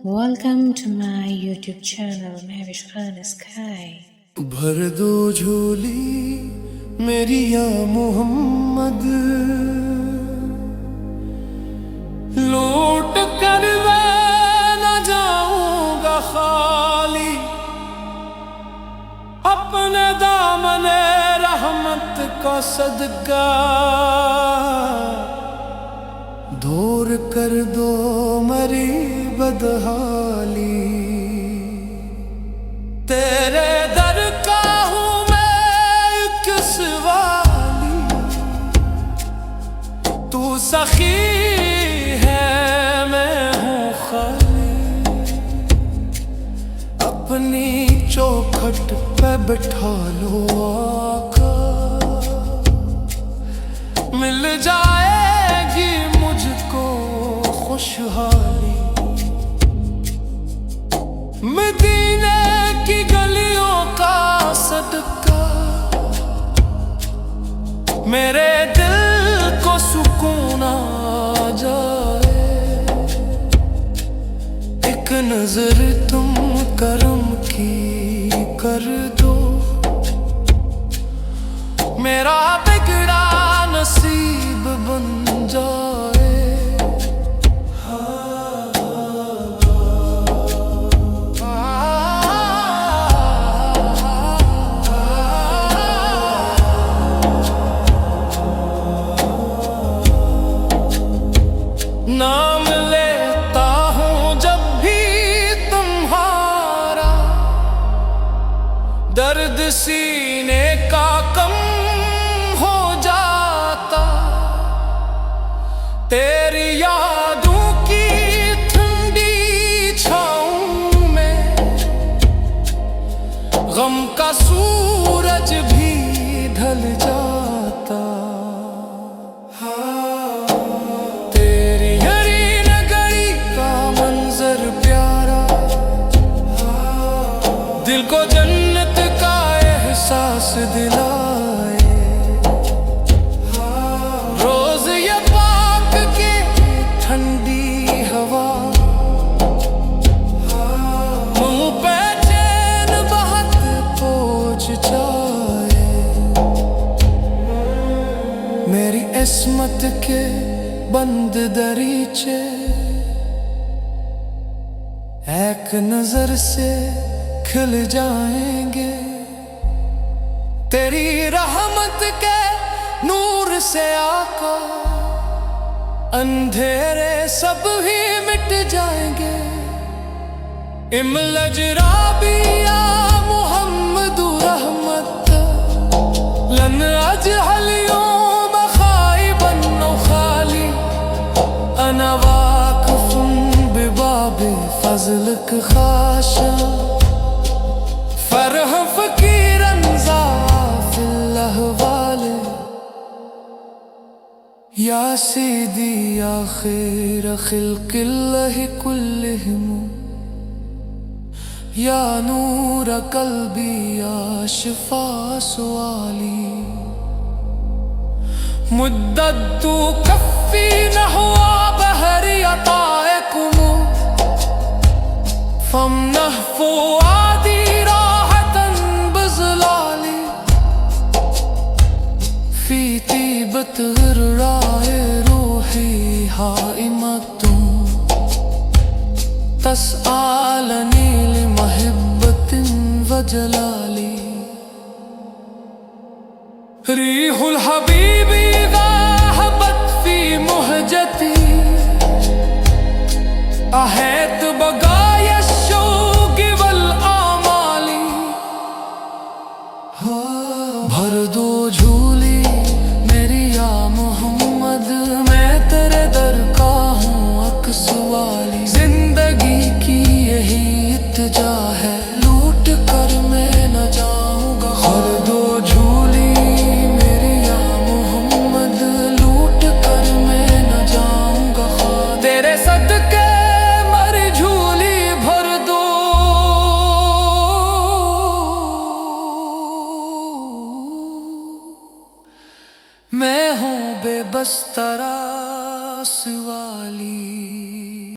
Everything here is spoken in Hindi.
Welcome to my YouTube channel Mehwish Khan Sky। भर दो झोली मेरी या मोहम्मद, लौट कर मैं न जाऊंगा खाली, अपने दामने रहमत का सदका दूर कर दो मेरी बदहाली। तेरे दर का हूँ मैं किस वाली, तू सखी है मैं हूँ खाली, अपनी चौखट पे बिठा लो आका, मिल जाएगी मुझको खुशहाली। मदीने की गलियों का सदका मेरे दिल को सुकून आ जाए, एक नजर तुम करम की कर दो, मेरा बिगड़ा नसीब बन जाए। नाम लेता हूँ जब भी तुम्हारा, दर्द सीने का कम हो जाता, तेरी यादों की ठंडी छाँव में गम का सूरज भी ढल जाता। दिल को जन्नत का एहसास दिलाए, रोज ये पाक के ठंडी हवा, मुंह पे चैन बहुत पहुंच जाए, मेरी इस्मत के बंद दरीचे एक नजर से खिल जाएंगे, तेरी रहमत के नूर से आका, अंधेरे सब ही मिट जाएंगे। इमलज राबिया मुहम्मदु रहमत लन अजहलियों बखाइबन खाली, अना वाक़िफ़ुन बिबाबे फज़लक खाशा, फरह फकीरन ज़ाफ़िल अहवाले, या सीदी या खैर खिल्क़िल्लाहि कुल्लिहिम, या नूर क़ल्बी या शिफ़ा सुआली, मुद्दतु कफ़्फ़ी नहवा बहरी अताइकुम, फमनह फ़ुआदी फी तीबत ग़िर्राए रूही हाइमतुम, तस्आलनी लिमहिब्बतिन वजलाली, रीहुल हबीबी ग़ाहबत फी मुहजती, अहैत बगाय शौक़ वल आमाली। भर दो झोली मेरी या मोहम्मद, मैं तेरे दर का हूँ अक्स वाली, जिंदगी की यही इत्तिजा है, लूट कर मैं न जाऊंगा। भर दो झोली मेरी या मोहम्मद, लूट कर मैं न जाऊंगा, तेरे सदके मर झोली भर दो। मैं हूँ बेबस तरास वाली।